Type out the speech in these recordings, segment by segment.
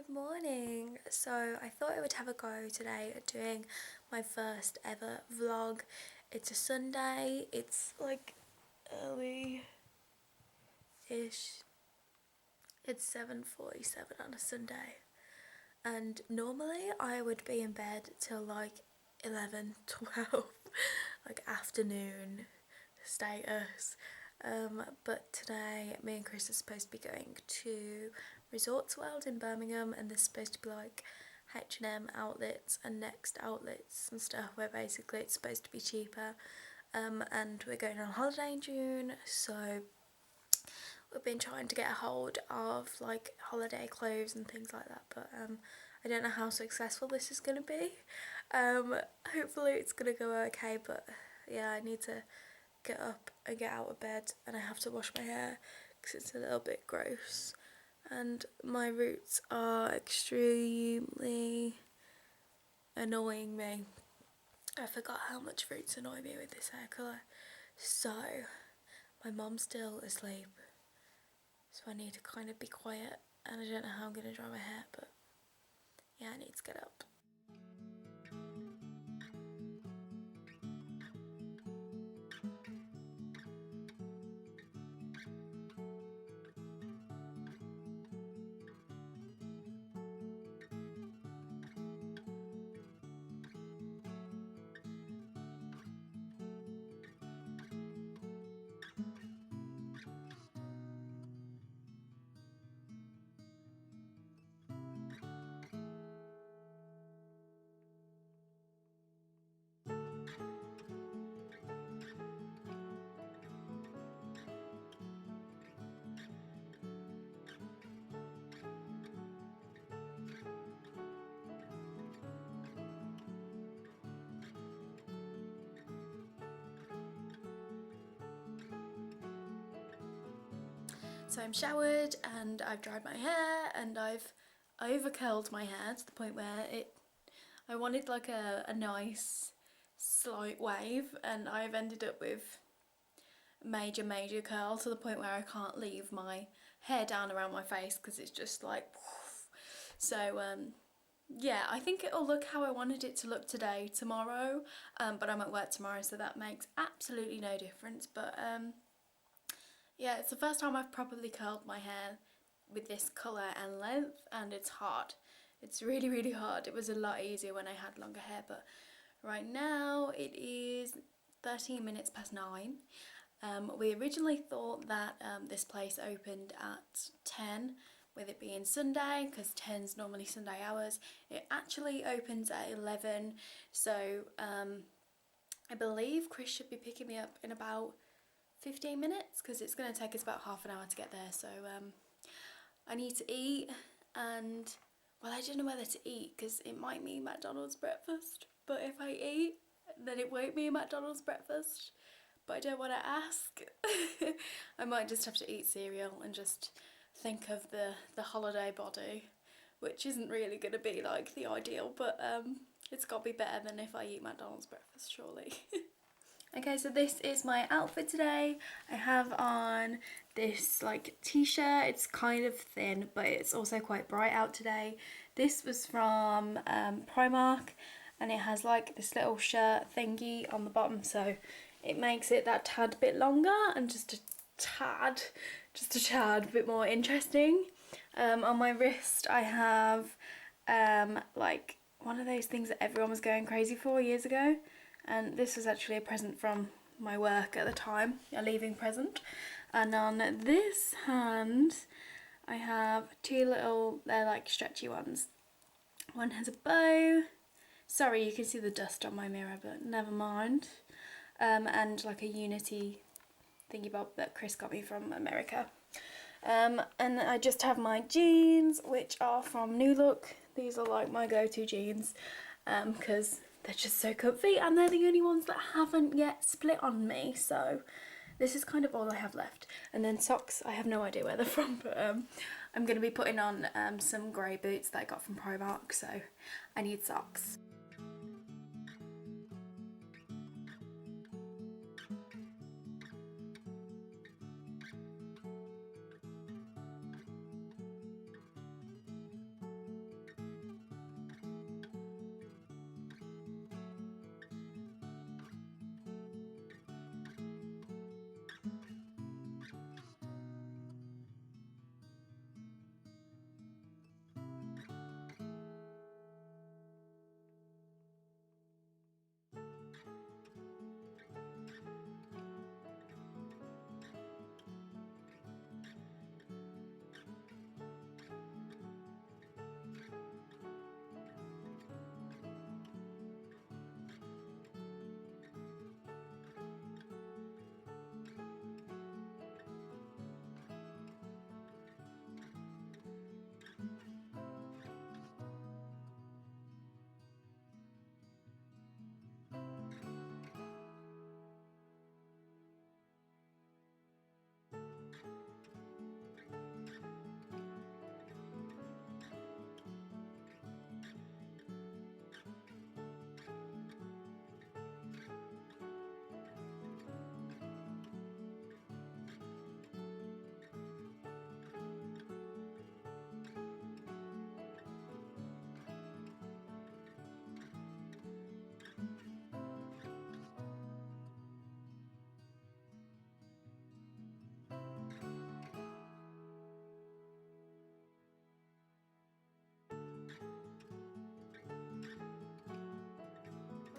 Good morning. So I thought I would have a go today at doing my first ever vlog. It's a Sunday. It's like early-ish. It's 7:47 on a Sunday. And normally I would be in bed till like 11, 12, like afternoon status. But today me and Chris are supposed to be going to Resorts World in Birmingham, and there's supposed to be like H&M outlets and Next outlets and stuff where basically it's supposed to be cheaper. And we're going on holiday in June, so we've been trying to get a hold of like holiday clothes and things like that, but I don't know how successful this is going to be. Hopefully it's going to go okay, but yeah, I need to get up and get out of bed, and I have to wash my hair because it's a little bit gross, and my roots are extremely annoying me. I forgot how much roots annoy me with this hair colour. So my mom's still asleep, so I need to kind of be quiet, and I don't know how I'm going to dry my hair, but yeah, I need to get up. So I'm showered and I've dried my hair, and I've over curled my hair to the point where I wanted like a nice slight wave, and I've ended up with major curl to the point where I can't leave my hair down around my face because it's just like woof. So yeah, I think it'll look how I wanted it to look tomorrow, but I'm at work tomorrow, so that makes absolutely no difference. But yeah, it's the first time I've properly curled my hair with this colour and length, and it's hard. It's really hard. It was a lot easier when I had longer hair, but right now it is 13 minutes past 9. We originally thought that this place opened at 10, with it being Sunday, because 10's normally Sunday hours. It actually opens at 11, so I believe Chris should be picking me up in about 15 minutes because it's going to take us about half an hour to get there. So I need to eat, and well, I don't know whether to eat because it might mean McDonald's breakfast, but if I eat then it won't be McDonald's breakfast, but I don't want to ask. I might just have to eat cereal and just think of the holiday body, which isn't really going to be like the ideal, but it's got to be better than if I eat McDonald's breakfast, surely. Okay, so this is my outfit today. I have on this like t-shirt. It's kind of thin, but it's also quite bright out today. This was from Primark, and it has like this little shirt thingy on the bottom, so it makes it that tad bit longer and just a tad bit more interesting. On my wrist I have like one of those things that everyone was going crazy for years ago, and this was actually a present from my work at the time, a leaving present. And on this hand I have two little, they're like stretchy ones. One has a bow. Sorry, you can see the dust on my mirror, but never mind. And like a Unity thingy bob that Chris got me from America. And I just have my jeans, which are from New Look. These are like my go-to jeans because they're just so comfy, and they're the only ones that haven't yet split on me, so this is kind of all I have left. And then socks, I have no idea where they're from, but I'm going to be putting on some grey boots that I got from Primark, so I need socks.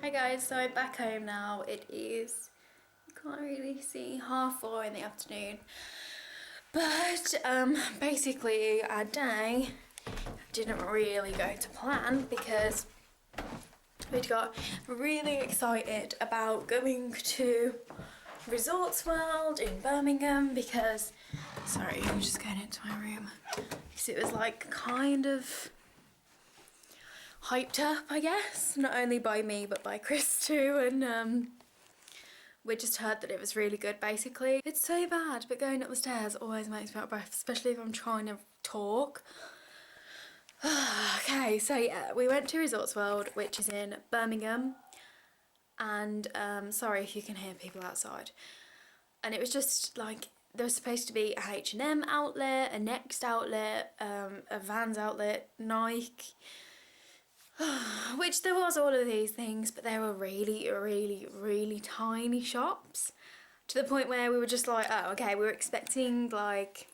Hi guys, so I'm back home now. It is, you can't really see, 4:30 in the afternoon. But basically our day didn't really go to plan because we'd got really excited about going to Resorts World in Birmingham because, sorry, I'm just going into my room, because it was like kind of hyped up, I guess, not only by me but by Chris too, and we just heard that it was really good basically. It's so bad, but going up the stairs always makes me out of breath, especially if I'm trying to talk. Okay, so yeah, we went to Resorts World, which is in Birmingham, and sorry if you can hear people outside. And it was just like, there was supposed to be a H&M outlet, a Next outlet, a Vans outlet, Nike, which there was all of these things, but they were really, really, really tiny shops, to the point where we were just like, oh, okay, we were expecting like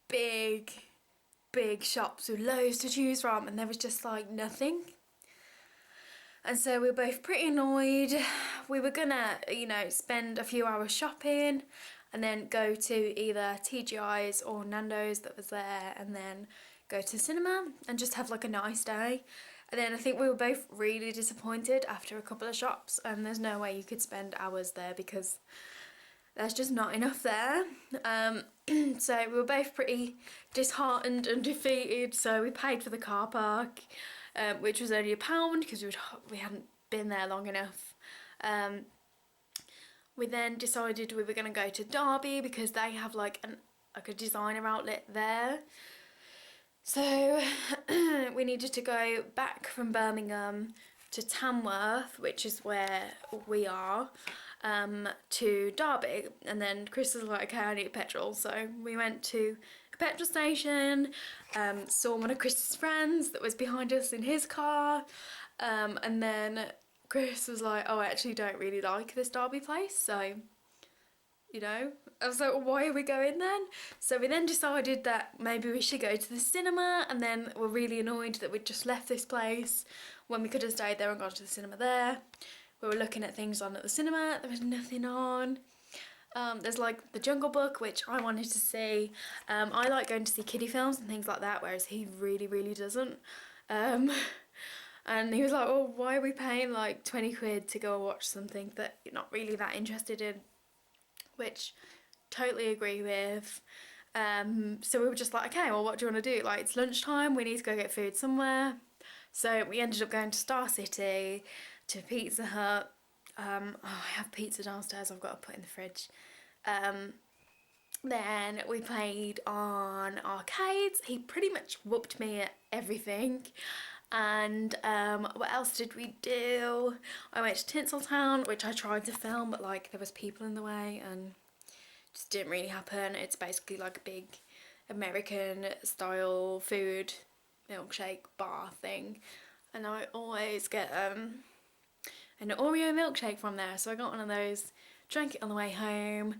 big shops with loads to choose from, and there was just like nothing. And so we were both pretty annoyed. We were gonna, you know, spend a few hours shopping and then go to either TGI's or Nando's that was there, and then go to the cinema and just have like a nice day. And then I think we were both really disappointed after a couple of shops, and there's no way you could spend hours there because there's just not enough there. So we were both pretty disheartened and defeated, so we paid for the car park, which was only £1 because we hadn't been there long enough. We then decided we were going to go to Derby because they have like a designer outlet there. So we needed to go back from Birmingham to Tamworth, which is where we are, to Derby, and then Chris was like, okay, I need petrol, so we went to a petrol station, saw one of Chris's friends that was behind us in his car, and then Chris was like, oh, I actually don't really like this Derby place, so, you know, I was like, well, why are we going then? So we then decided that maybe we should go to the cinema, and then we're really annoyed that we'd just left this place when we could have stayed there and gone to the cinema there. We were looking at things on at the cinema, there was nothing on. There's like the Jungle Book, which I wanted to see. I like going to see kiddie films and things like that, whereas he really, really doesn't. And he was like, well, why are we paying like 20 quid to go watch something that you're not really that interested in? Which totally agree with. So we were just like, okay, well, what do you want to do? Like, it's lunchtime, we need to go get food somewhere. So we ended up going to Star City, to Pizza Hut. I have pizza downstairs I've got to put in the fridge. Then we played on arcades. He pretty much whooped me at everything. And what else did we do? I went to Tinseltown, which I tried to film, but like there was people in the way and just didn't really happen. It's basically like a big American style food milkshake bar thing, and I always get an Oreo milkshake from there, so I got one of those, drank it on the way home,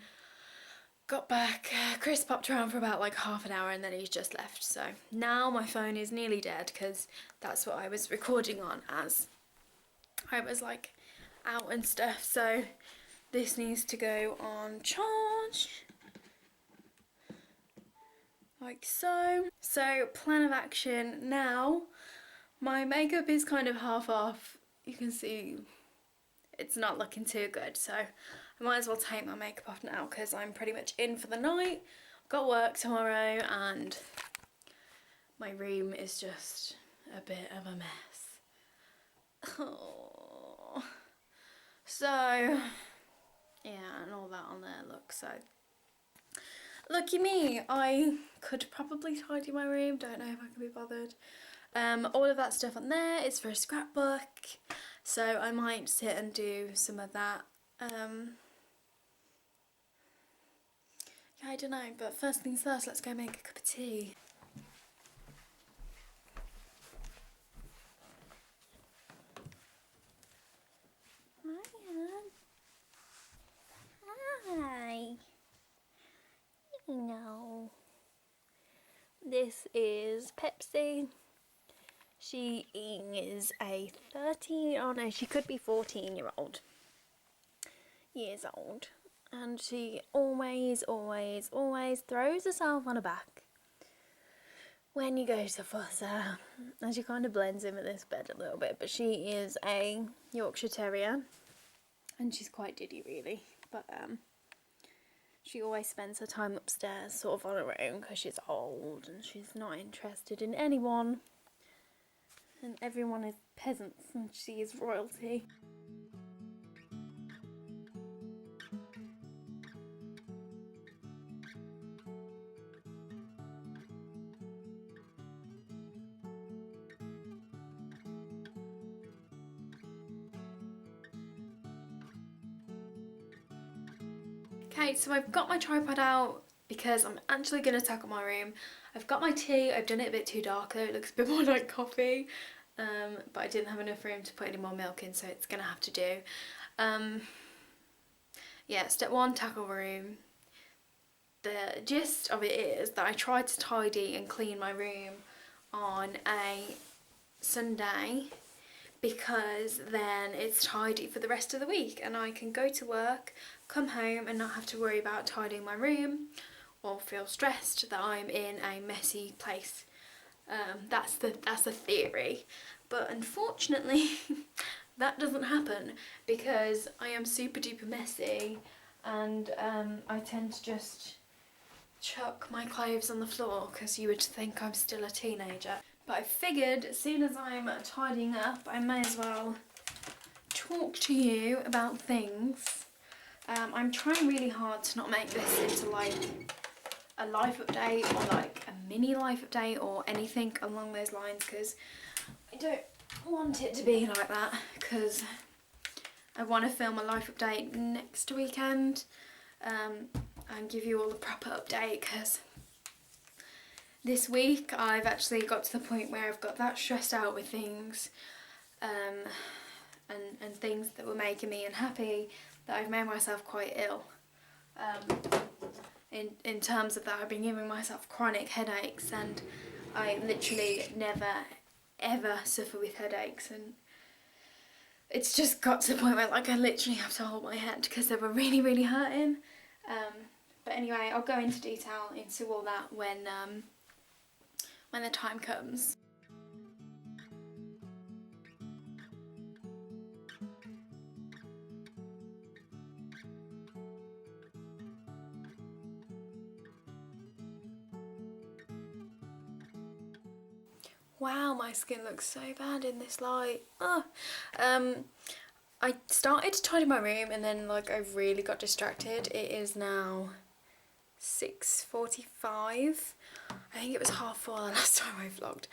got back, Chris popped around for about like half an hour and then he's just left. So now my phone is nearly dead because that's what I was recording on as I was like out and stuff, so this needs to go on charge like so. So plan of action now, my makeup is kind of half off, you can see it's not looking too good, so I might as well take my makeup off now because I'm pretty much in for the night. I've got work tomorrow and my room is just a bit of a mess. Oh. So yeah, and all that on there, look, so lucky me, I could probably tidy my room, don't know if I can be bothered. All of that stuff on there is for a scrapbook, so I might sit and do some of that. Yeah, I don't know, but first things first, let's go make a cup of tea. Hi. No. This is Pepsi, She is a 13, oh no, she could be 14-year-old years old. And she always throws herself on her back when you go to fuss her. And she kind of blends in with this bed a little bit. But she is a Yorkshire Terrier. And she's quite diddy, really. But she always spends her time upstairs sort of on her own because she's old and she's not interested in anyone. And everyone is peasants and she is royalty. Okay, so I've got my tripod out because I'm actually going to tackle my room. I've got my tea. I've done it a bit too dark though. It looks a bit more like coffee. But I didn't have enough room to put any more milk in, so it's going to have to do. Yeah, step one, tackle room. The gist of it is that I tried to tidy and clean my room on a Sunday because then it's tidy for the rest of the week and I can go to work, come home and not have to worry about tidying my room or feel stressed that I'm in a messy place. That's the theory, but unfortunately that doesn't happen because I am super duper messy and I tend to just chuck my clothes on the floor because you would think I'm still a teenager. But I figured as soon as I'm tidying up, I may as well talk to you about things. I'm trying really hard to not make this into like a life update or like a mini life update or anything along those lines because I don't want it to be like that because I want to film a life update next weekend and give you all the proper update because this week I've actually got to the point where I've got that stressed out with things and things that were making me unhappy that I've made myself quite ill. In terms of that, I've been giving myself chronic headaches and I literally never ever suffer with headaches, and it's just got to the point where like I literally have to hold my head because they were really hurting. But anyway, I'll go into detail into all that when the time comes. Wow, my skin looks so bad in this light. Oh. I started to tidy my room and then like I really got distracted. It is now 6:45. I think it was 4:30 the last time I vlogged.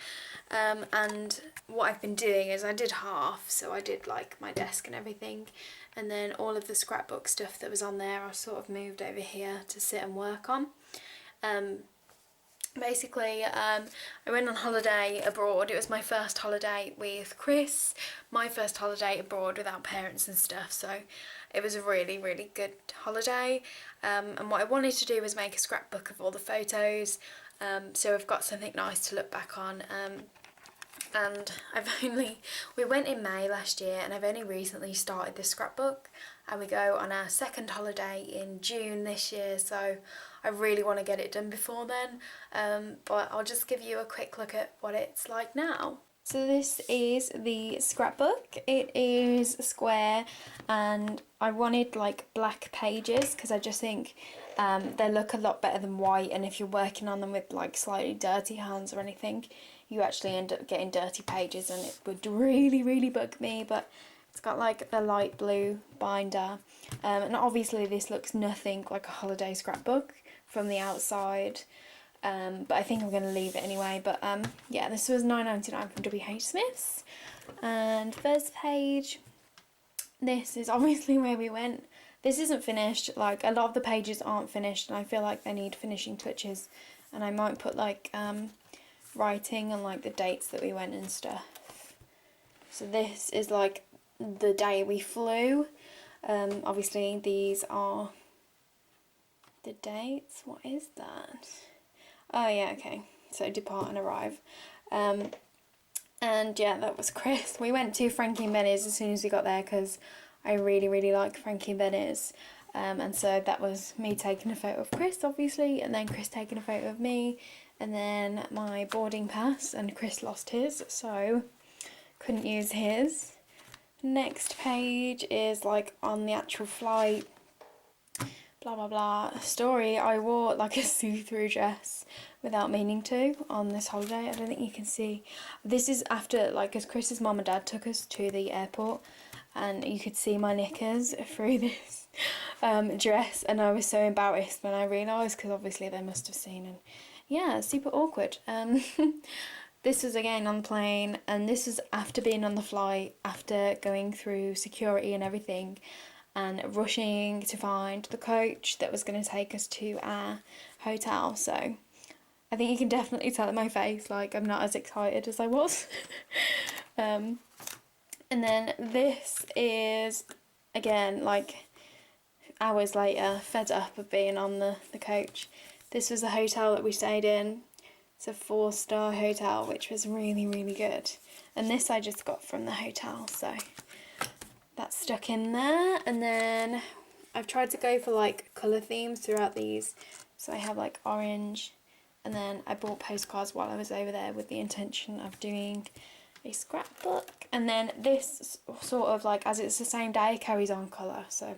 And what I've been doing is I did half, so I did like my desk and everything, and then all of the scrapbook stuff that was on there I sort of moved over here to sit and work on. Basically, I went on holiday abroad. It was my first holiday with Chris, my first holiday abroad without parents and stuff, so it was a really good holiday. And what I wanted to do was make a scrapbook of all the photos, so I've got something nice to look back on. And we went in May last year and I've only recently started this scrapbook, and we go on our second holiday in June this year, so I really want to get it done before then, but I'll just give you a quick look at what it's like now. So this is the scrapbook. It is square and I wanted like black pages because I just think they look a lot better than white, and if you're working on them with like slightly dirty hands or anything, you actually end up getting dirty pages and it would really bug me. But it's got like the light blue binder, and obviously this looks nothing like a holiday scrapbook from the outside, but I think I'm going to leave it anyway. But yeah, this was $9.99 from WH Smith's. And first page, this is obviously where we went. This isn't finished, like a lot of the pages aren't finished and I feel like they need finishing touches, and I might put like writing and like the dates that we went and stuff. So this is like the day we flew. Obviously these are the dates. What is that? Oh yeah, okay, so depart and arrive. And yeah, that was Chris. We went to Frankie and Benny's as soon as we got there because I really like Frankie and Benny's. And so that was me taking a photo of Chris, obviously, and then Chris taking a photo of me, and then my boarding pass, and Chris lost his, so couldn't use his. Next page is like on the actual flight, blah blah blah story. I wore like a see-through dress without meaning to on this holiday. I don't think you can see. This is after, like, as Chris's mum and dad took us to the airport, and you could see my knickers through this dress, and I was so embarrassed when I realised, because obviously they must have seen, and yeah, super awkward. This was again on the plane, and this was after being on the flight, after going through security and everything, and rushing to find the coach that was going to take us to our hotel. So I think you can definitely tell in my face, like, I'm not as excited as I was. And then this is, again, like, hours later, fed up of being on the coach. This was the hotel that we stayed in. It's a 4-star hotel, which was really good. And this I just got from the hotel, so that's stuck in there. And then I've tried to go for like colour themes throughout these. So I have like orange, and then I bought postcards while I was over there with the intention of doing a scrapbook. And then this sort of, like, as it's the same day, carries on colour, so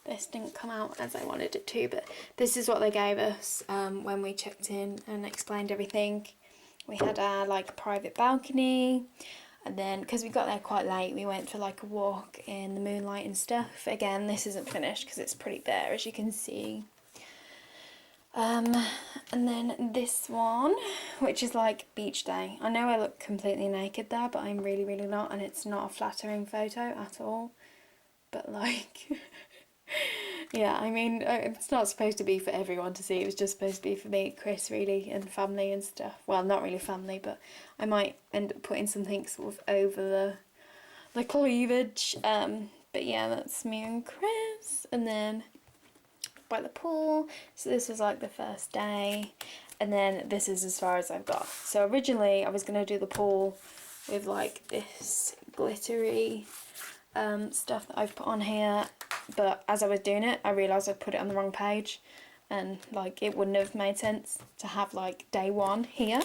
this didn't come out as I wanted it to, but this is what they gave us when we checked in and explained everything. We had our like private balcony, and then because we got there quite late, we went for like a walk in the moonlight and stuff. Again, this isn't finished because it's pretty bare, as you can see. And then this one, which is like beach day. I know I look completely naked there, but I'm really not, and it's not a flattering photo at all. But like... yeah, I mean, it's not supposed to be for everyone to see. It was just supposed to be for me, Chris, really, and family and stuff. Well, not really family, but I might end up putting something sort of over the cleavage. But yeah, that's me and Chris. And then by the pool. So this was like the first day. And then this is as far as I've got. So originally I was going to do the pool with like this glittery stuff that I've put on here, but as I was doing it I realised I'd put it on the wrong page, and like it wouldn't have made sense to have like day 1 here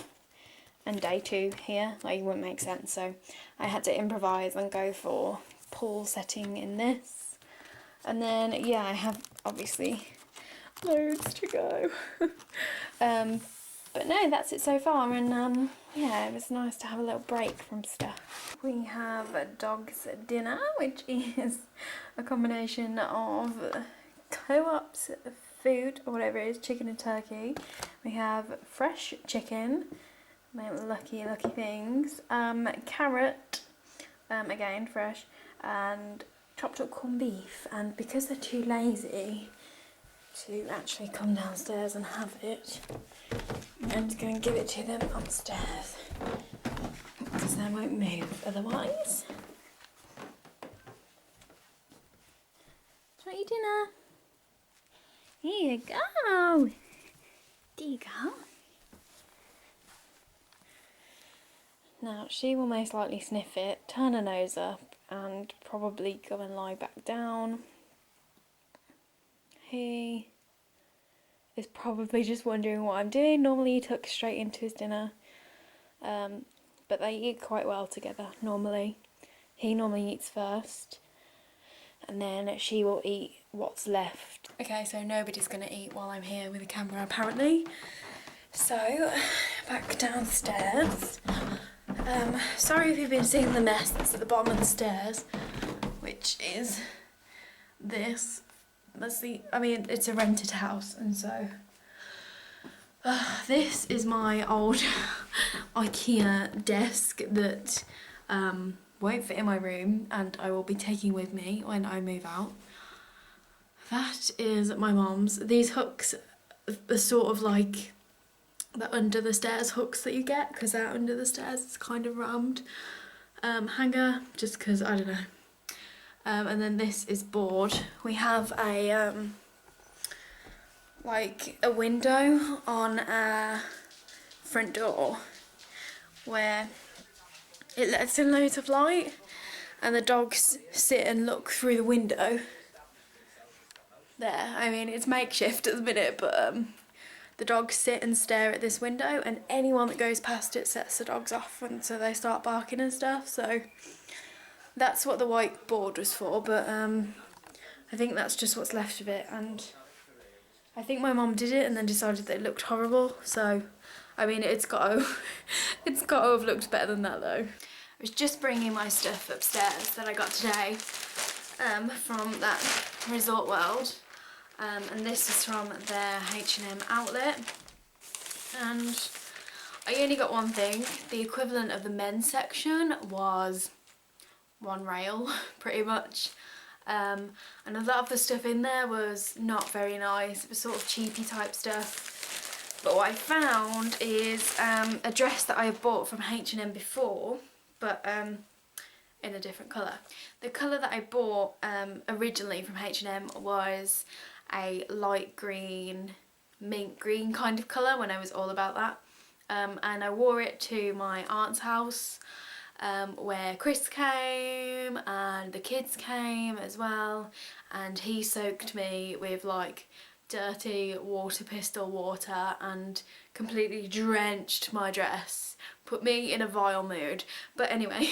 and day 2 here. Like, it wouldn't make sense, so I had to improvise and go for pool setting in this. And then yeah, I have obviously loads to go. But no, that's it so far, and yeah, it was nice to have a little break from stuff. We have a dog's dinner, which is a combination of Co-op's food, or whatever it is, chicken and turkey. We have fresh chicken, my lucky things, carrot, again fresh, and chopped up corned beef. And because they're too lazy to actually come downstairs and have it, I'm going to go and give it to them upstairs, because they won't move otherwise. Do you want your dinner? Here you go. There you go. Now she will most likely sniff it, turn her nose up, and probably go and lie back down. He is probably just wondering what I'm doing. Normally he tucks straight into his dinner, but they eat quite well together normally. He normally eats first, and then she will eat what's left. Okay, so nobody's gonna eat while I'm here with the camera apparently. So, back downstairs. Sorry if you've been seeing the mess that's at the bottom of the stairs, which is this. I mean, it's a rented house, and so this is my old IKEA desk that won't fit in my room, and I will be taking with me when I move out. That is my mum's. These hooks are sort of like the under the stairs hooks that you get, because they're under the stairs. It's kind of round hanger, just because I don't know. And then this is board. We have a like a window on our front door where it lets in loads of light, and the dogs sit and look through the window. There, I mean, it's makeshift at the minute, but the dogs sit and stare at this window, and anyone that goes past it sets the dogs off, and so they start barking and stuff. So that's what the white board was for, but I think that's just what's left of it, and I think my mum did it and then decided that it looked horrible. So I mean, it's got to have looked better than that though. I was just bringing my stuff upstairs that I got today from that Resort World, and this is from their H&M outlet, and I only got one thing. The equivalent of the men's section was one rail pretty much, and a lot of the stuff in there was not very nice. It was sort of cheapy type stuff, but what I found is a dress that I have bought from H&M before, but in a different colour. The colour that I bought originally from H&M was a light green, mint green kind of colour when I was all about that, and I wore it to my aunt's house where Chris came and the kids came as well, and he soaked me with like dirty water pistol water and completely drenched my dress, put me in a vile mood. But anyway,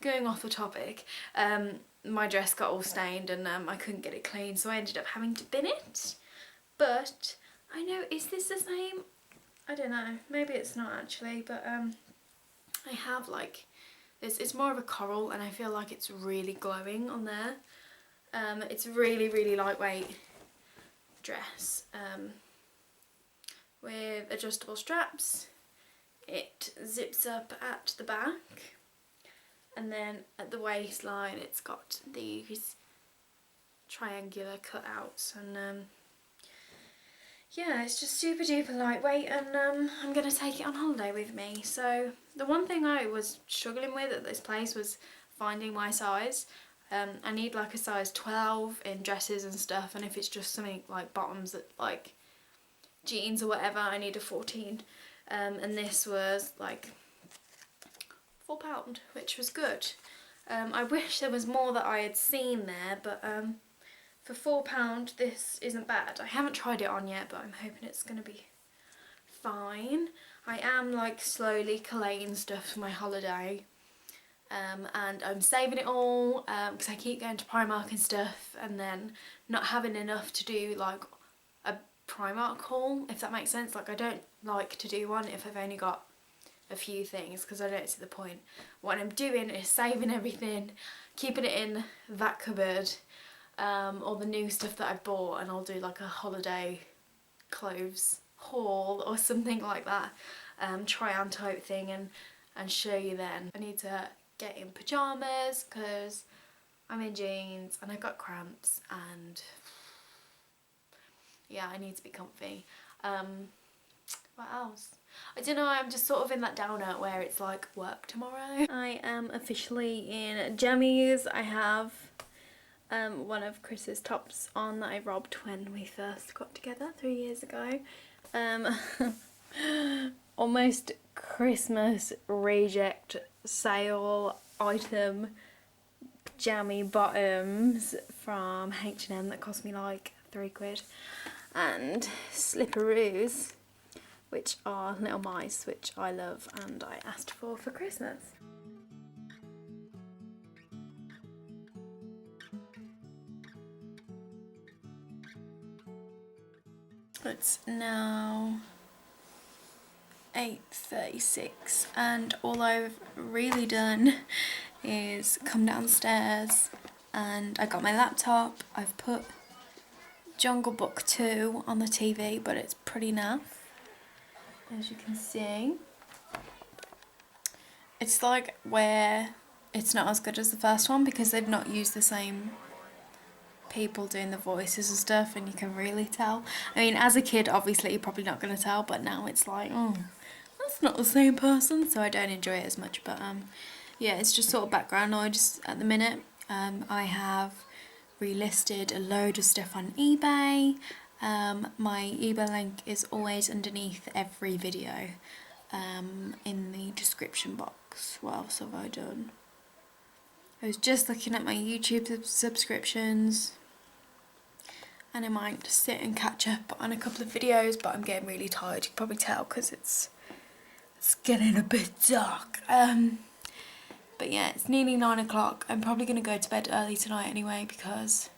going off the topic, my dress got all stained and I couldn't get it clean, so I ended up having to bin it. But I know, is this the same? I don't know, maybe it's not actually, but I have like this, it's more of a coral and I feel like it's really glowing on there. It's really, really lightweight dress with adjustable straps. It zips up at the back, and then at the waistline it's got these triangular cutouts, and yeah, it's just super duper lightweight, and I'm going to take it on holiday with me. So the one thing I was struggling with at this place was finding my size. I need like a size 12 in dresses and stuff, and if it's just something like bottoms that like jeans or whatever, I need a 14, and this was like £4, which was good. I wish there was more that I had seen there, but for £4 this isn't bad. I haven't tried it on yet, but I'm hoping it's going to be fine. I am like slowly collating stuff for my holiday, and I'm saving it all because I keep going to Primark and stuff and then not having enough to do like a Primark haul, if that makes sense. Like, I don't like to do one if I've only got a few things because I don't see the point. What I'm doing is saving everything, keeping it in that cupboard, all the new stuff that I bought, and I'll do like a holiday clothes haul or something like that, try on type thing, and show you then. I need to get in pyjamas because I'm in jeans and I got cramps, and yeah, I need to be comfy. What else? I don't know, I'm just sort of in that downer where it's like work tomorrow. I am officially in jammies. I have one of Chris's tops on that I robbed when we first got together 3 years ago. Almost Christmas reject sale item jammy bottoms from H&M that cost me like £3, and slipperoos, which are little mice, which I love and I asked for Christmas. It's now 8:36 and all I've really done is come downstairs and I got my laptop. I've put Jungle Book 2 on the TV, but it's pretty naff, as you can see. It's like where it's not as good as the first one because they've not used the same people doing the voices and stuff, and you can really tell. I mean, as a kid obviously you're probably not going to tell, but now it's like, oh, that's not the same person, so I don't enjoy it as much. But yeah, it's just sort of background noise at the minute. I have relisted a load of stuff on eBay. My eBay link is always underneath every video, in the description box. What else have I done? I was just looking at my YouTube subscriptions, and I might sit and catch up on a couple of videos, but I'm getting really tired. You can probably tell because it's getting a bit dark. But yeah, it's nearly 9 o'clock. I'm probably going to go to bed early tonight anyway because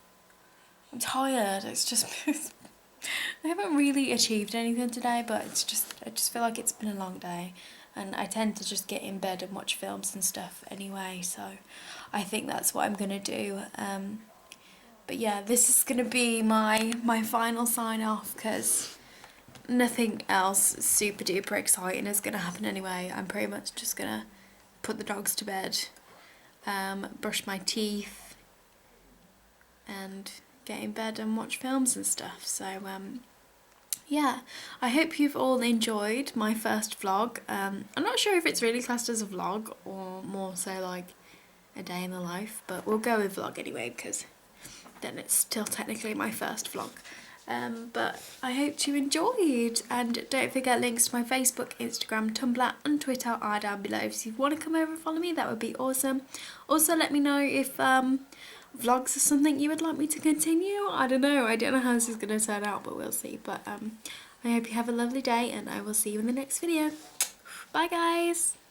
I'm tired. It's just I haven't really achieved anything today, but I just feel like it's been a long day, and I tend to just get in bed and watch films and stuff anyway, so I think that's what I'm going to do. But yeah, this is going to be my final sign off because nothing else super duper exciting is going to happen anyway. I'm pretty much just going to put the dogs to bed, brush my teeth, and get in bed and watch films and stuff. So yeah, I hope you've all enjoyed my first vlog. I'm not sure if it's really classed as a vlog or more so like a day in the life, but we'll go with vlog anyway because then it's still technically my first vlog. But I hope you enjoyed, and don't forget links to my Facebook, Instagram, Tumblr and Twitter are down below. If you want to come over and follow me, that would be awesome. Also let me know if vlogs are something you would like me to continue. I don't know how this is going to turn out, but we'll see. But I hope you have a lovely day, and I will see you in the next video. Bye guys.